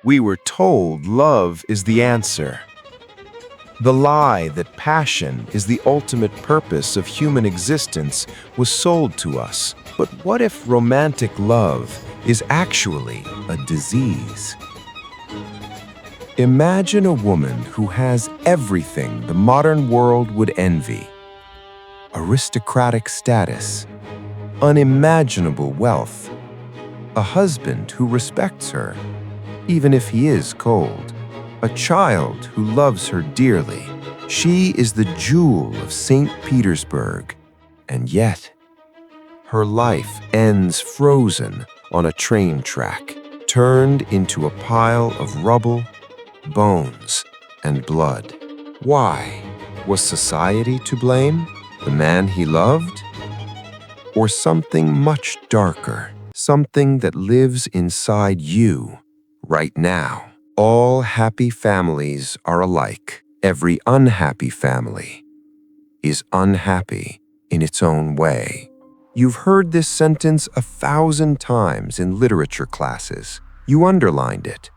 We were told love is the answer. The lie that passion is the ultimate purpose of human existence was sold to us. But what if romantic love is actually a disease? Imagine a woman who has everything the modern world would envy: aristocratic status, unimaginable wealth, a husband who respects her, even if he is cold, a child who loves her dearly. She is the jewel of St. Petersburg, and yet her life ends frozen on a train track, turned into a pile of rubble, bones, and blood. Why? Was society to blame? The man he loved? Or something much darker? Something that lives inside you right now? All happy families are alike. Every unhappy family is unhappy in its own way. You've heard this sentence 1,000 times in literature classes. You underlined it.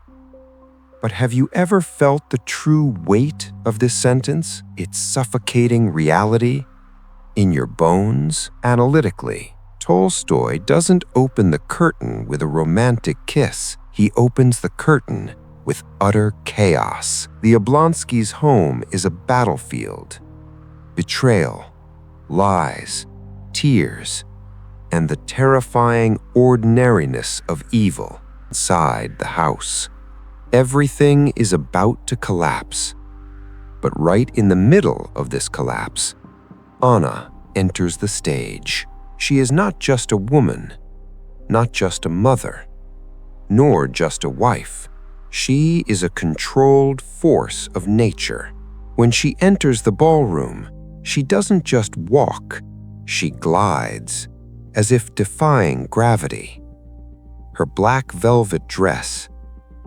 But have you ever felt the true weight of this sentence, its suffocating reality, in your bones? Analytically, Tolstoy doesn't open the curtain with a romantic kiss. He opens the curtain with utter chaos. The Oblonsky's home is a battlefield. Betrayal, lies, tears, and the terrifying ordinariness of evil inside the house. Everything is about to collapse. But right in the middle of this collapse, Anna enters the stage. She is not just a woman, not just a mother, nor just a wife. She is a controlled force of nature. When she enters the ballroom, she doesn't just walk, she glides, as if defying gravity. Her black velvet dress,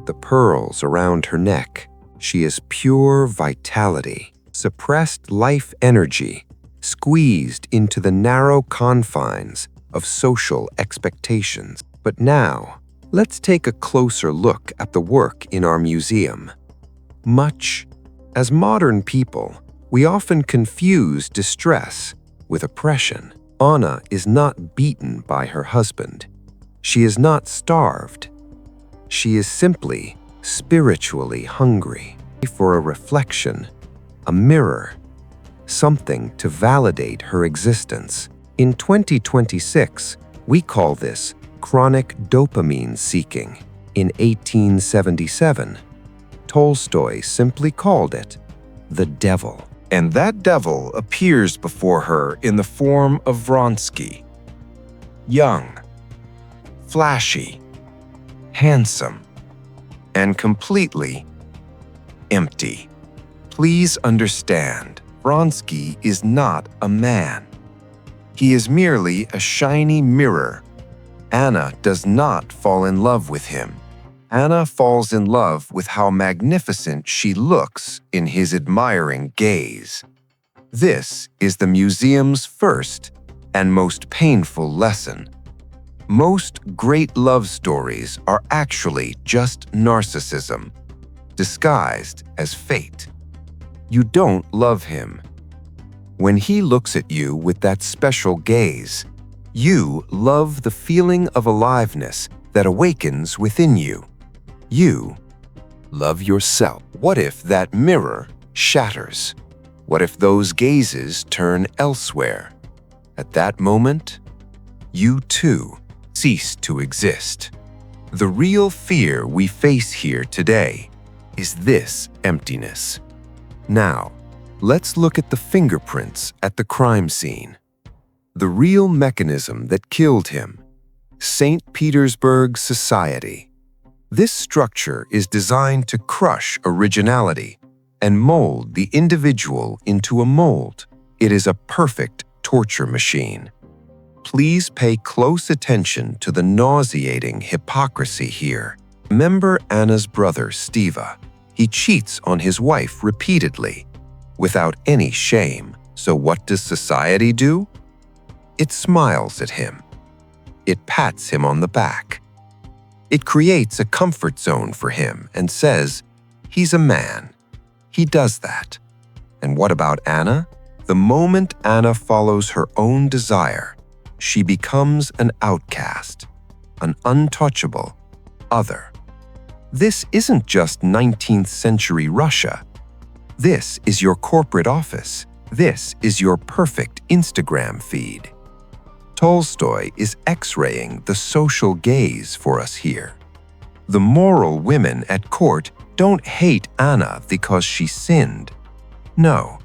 the pearls around her neck, she is pure vitality, suppressed life energy, squeezed into the narrow confines of social expectations. But now, let's take a closer look at the work in our museum. Much as modern people, we often confuse distress with oppression. Anna is not beaten by her husband. She is not starved. She is simply spiritually hungry for a reflection, a mirror, something to validate her existence. In 2026, we call this chronic dopamine seeking. In 1877, Tolstoy simply called it the devil. And that devil appears before her in the form of Vronsky. Young, flashy, handsome, and completely empty. Please understand, Vronsky is not a man. He is merely a shiny mirror. Anna does not fall in love with him. Anna falls in love with how magnificent she looks in his admiring gaze. This is the museum's first and most painful lesson. Most great love stories are actually just narcissism, disguised as fate. You don't love him. When he looks at you with that special gaze, you love the feeling of aliveness that awakens within you. You love yourself. What if that mirror shatters? What if those gazes turn elsewhere? At that moment, you too cease to exist. The real fear we face here today is this emptiness. Now, let's look at the fingerprints at the crime scene. The real mechanism that killed him: St. Petersburg society. This structure is designed to crush originality and mold the individual into a mold. It is a perfect torture machine. Please pay close attention to the nauseating hypocrisy here. Remember Anna's brother, Steva. He cheats on his wife repeatedly, without any shame. So what does society do? It smiles at him. It pats him on the back. It creates a comfort zone for him and says, he's a man. He does that. And what about Anna? The moment Anna follows her own desire, she becomes an outcast, an untouchable other. This isn't just 19th century Russia. This is your corporate office. This is your perfect Instagram feed. Tolstoy is X-raying the social gaze for us here. The moral women at court don't hate Anna because she sinned. No,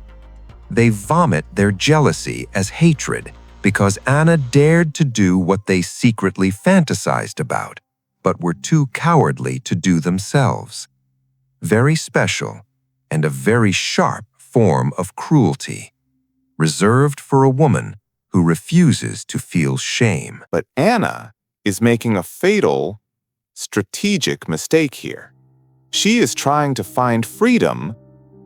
they vomit their jealousy as hatred because Anna dared to do what they secretly fantasized about, but were too cowardly to do themselves. Very special and a very sharp form of cruelty, reserved for a woman who refuses to feel shame. But Anna is making a fatal, strategic mistake here. She is trying to find freedom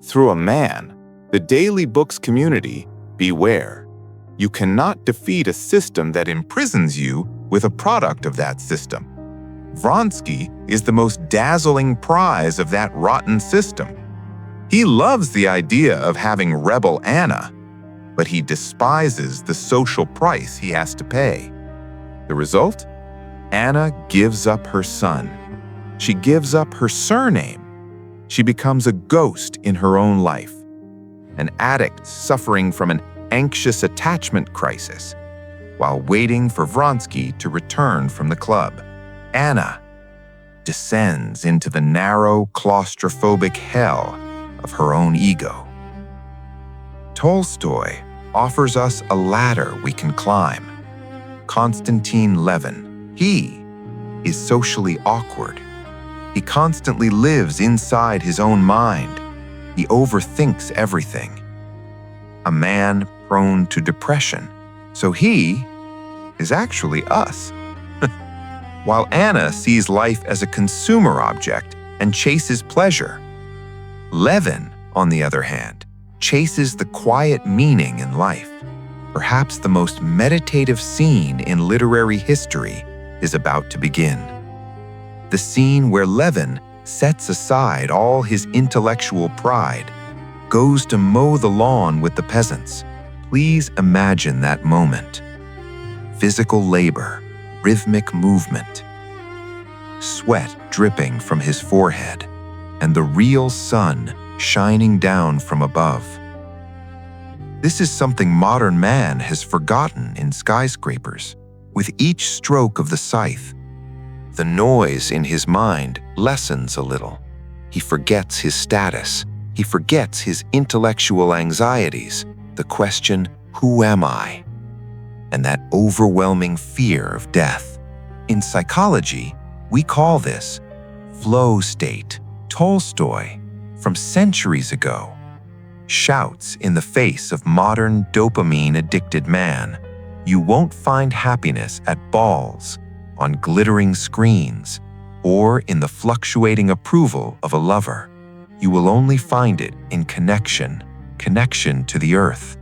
through a man. The Daily Books community, beware. You cannot defeat a system that imprisons you with a product of that system. Vronsky is the most dazzling prize of that rotten system. He loves the idea of having rebel Anna, but he despises the social price he has to pay. The result? Anna gives up her son. She gives up her surname. She becomes a ghost in her own life, an addict suffering from an anxious attachment crisis, while waiting for Vronsky to return from the club. Anna descends into the narrow, claustrophobic hell of her own ego. Tolstoy offers us a ladder we can climb. Konstantin Levin, he is socially awkward. He constantly lives inside his own mind. He overthinks everything. A man prone to depression, so he is actually us. While Anna sees life as a consumer object and chases pleasure, Levin, on the other hand, chases the quiet meaning in life. Perhaps the most meditative scene in literary history is about to begin. The scene where Levin sets aside all his intellectual pride, goes to mow the lawn with the peasants. Please imagine that moment. Physical labor, rhythmic movement, sweat dripping from his forehead, and the real sun shining down from above. This is something modern man has forgotten in skyscrapers. With each stroke of the scythe, the noise in his mind lessens a little. He forgets his status. He forgets his intellectual anxieties, the question, who am I? And that overwhelming fear of death. In psychology, we call this flow state. Tolstoy, from centuries ago, shouts in the face of modern dopamine-addicted man, you won't find happiness at balls, on glittering screens, or in the fluctuating approval of a lover. You will only find it in connection to the earth,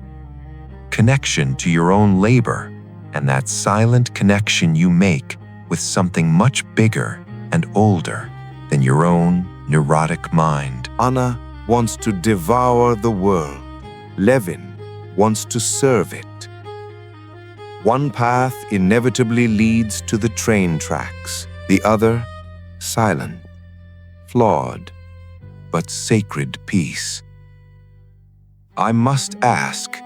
connection to your own labor, and that silent connection you make with something much bigger and older than your own neurotic mind. Anna wants to devour the world. Levin wants to serve it. One path inevitably leads to the train tracks, the other, silent, flawed, but sacred peace. I must ask,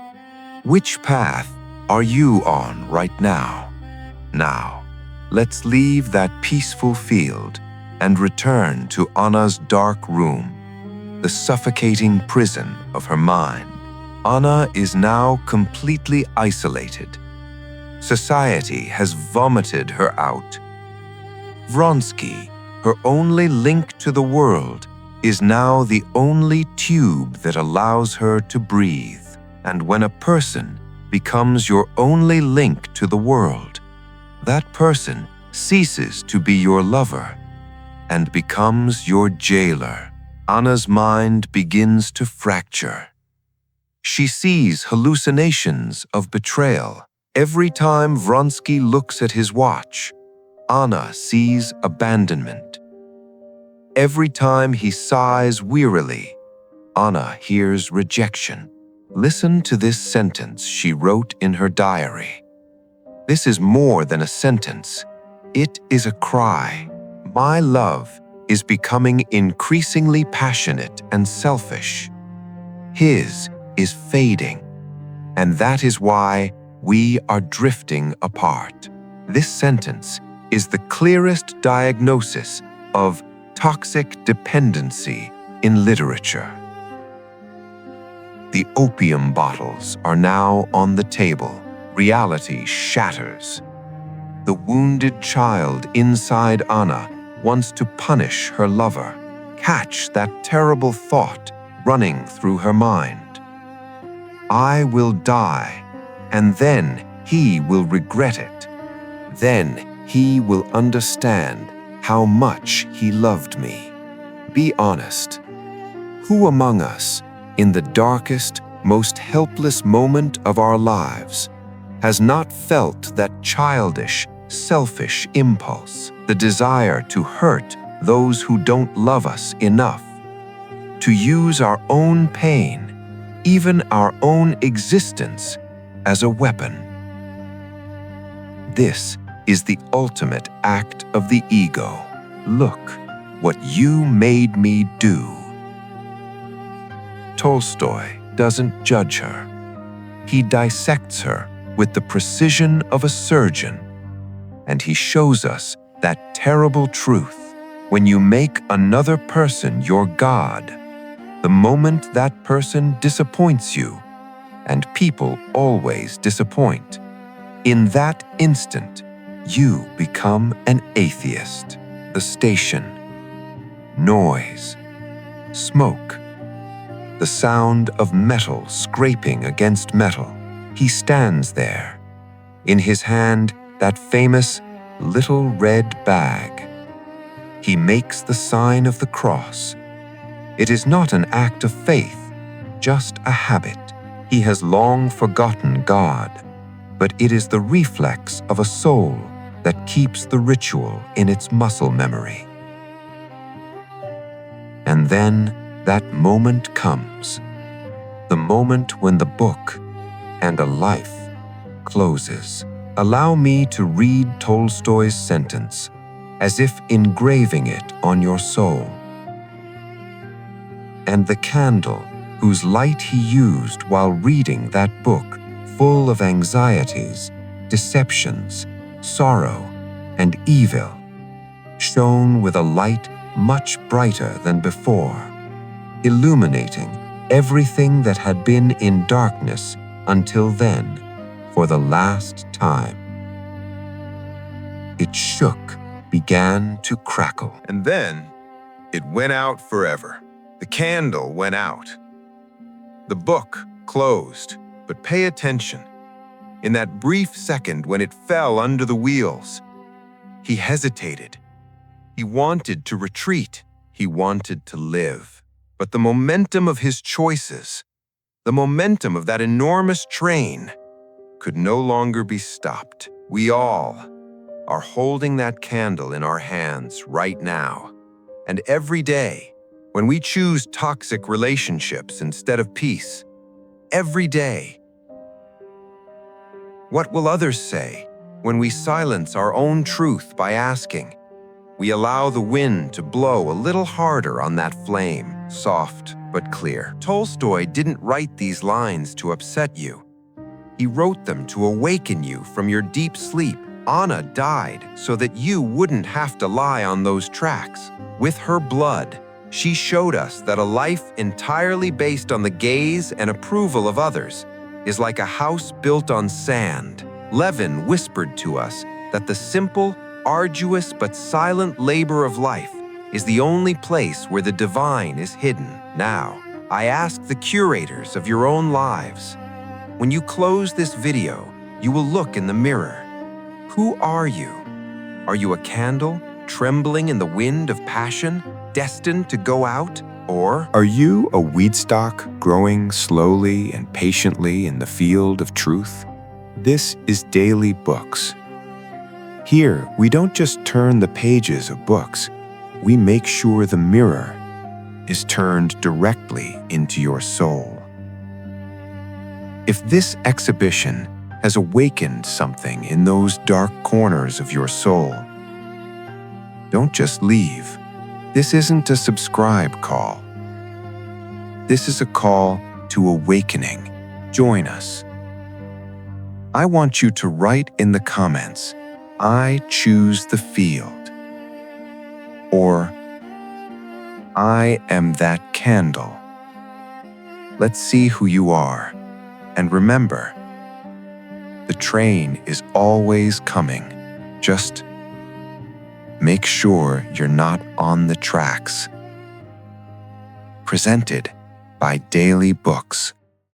which path are you on right now? Now, let's leave that peaceful field and return to Anna's dark room, the suffocating prison of her mind. Anna is now completely isolated. Society has vomited her out. Vronsky, her only link to the world, is now the only tube that allows her to breathe. And when a person becomes your only link to the world, that person ceases to be your lover and becomes your jailer. Anna's mind begins to fracture. She sees hallucinations of betrayal. Every time Vronsky looks at his watch, Anna sees abandonment. Every time he sighs wearily, Anna hears rejection. Listen to this sentence she wrote in her diary. This is more than a sentence. It is a cry. My love is becoming increasingly passionate and selfish. His is fading, and that is why we are drifting apart. This sentence is the clearest diagnosis of toxic dependency in literature. The opium bottles are now on the table. Reality shatters. The wounded child inside Anna wants to punish her lover. Catch that terrible thought running through her mind. I will die, and then he will regret it. Then he will understand how much he loved me. Be honest. Who among us, in the darkest, most helpless moment of our lives, has not felt that childish, selfish impulse, the desire to hurt those who don't love us enough, to use our own pain, even our own existence, as a weapon? This is the ultimate act of the ego. Look what you made me do. Tolstoy doesn't judge her. He dissects her with the precision of a surgeon, and he shows us that terrible truth. When you make another person your God, the moment that person disappoints you, and people always disappoint, in that instant, you become an atheist. The station, noise, smoke, the sound of metal scraping against metal. He stands there, in his hand that famous little red bag. He makes the sign of the cross. It is not an act of faith, just a habit. He has long forgotten God, but it is the reflex of a soul that keeps the ritual in its muscle memory. And then that moment comes, the moment when the book and a life closes. Allow me to read Tolstoy's sentence, as if engraving it on your soul. And the candle whose light he used while reading that book, full of anxieties, deceptions, sorrow, and evil, shone with a light much brighter than before, illuminating everything that had been in darkness until then, for the last time. It shook, began to crackle. And then it went out forever. The candle went out. The book closed, but pay attention. In that brief second when it fell under the wheels, he hesitated. He wanted to retreat. He wanted to live. But the momentum of his choices, the momentum of that enormous train, could no longer be stopped. We all are holding that candle in our hands right now. And every day, when we choose toxic relationships instead of peace, every day, what will others say when we silence our own truth by asking? We allow the wind to blow a little harder on that flame, soft but clear. Tolstoy didn't write these lines to upset you. He wrote them to awaken you from your deep sleep. Anna died so that you wouldn't have to lie on those tracks. With her blood, she showed us that a life entirely based on the gaze and approval of others is like a house built on sand. Levin whispered to us that the simple, arduous but silent labor of life is the only place where the divine is hidden. Now, I ask the curators of your own lives, when you close this video, you will look in the mirror. Who are you? Are you a candle trembling in the wind of passion, destined to go out? Or Are you a weed stalk growing slowly and patiently in the field of truth? This is Daily Books. Here, we don't just turn the pages of books, we make sure the mirror is turned directly into your soul. If this exhibition has awakened something in those dark corners of your soul, don't just leave. This isn't a subscribe call. This is a call to awakening. Join us. I want you to write in the comments, "I choose the field," or "I am that candle." Let's see who you are. And remember, the train is always coming. Just make sure you're not on the tracks. Presented by Daily Books.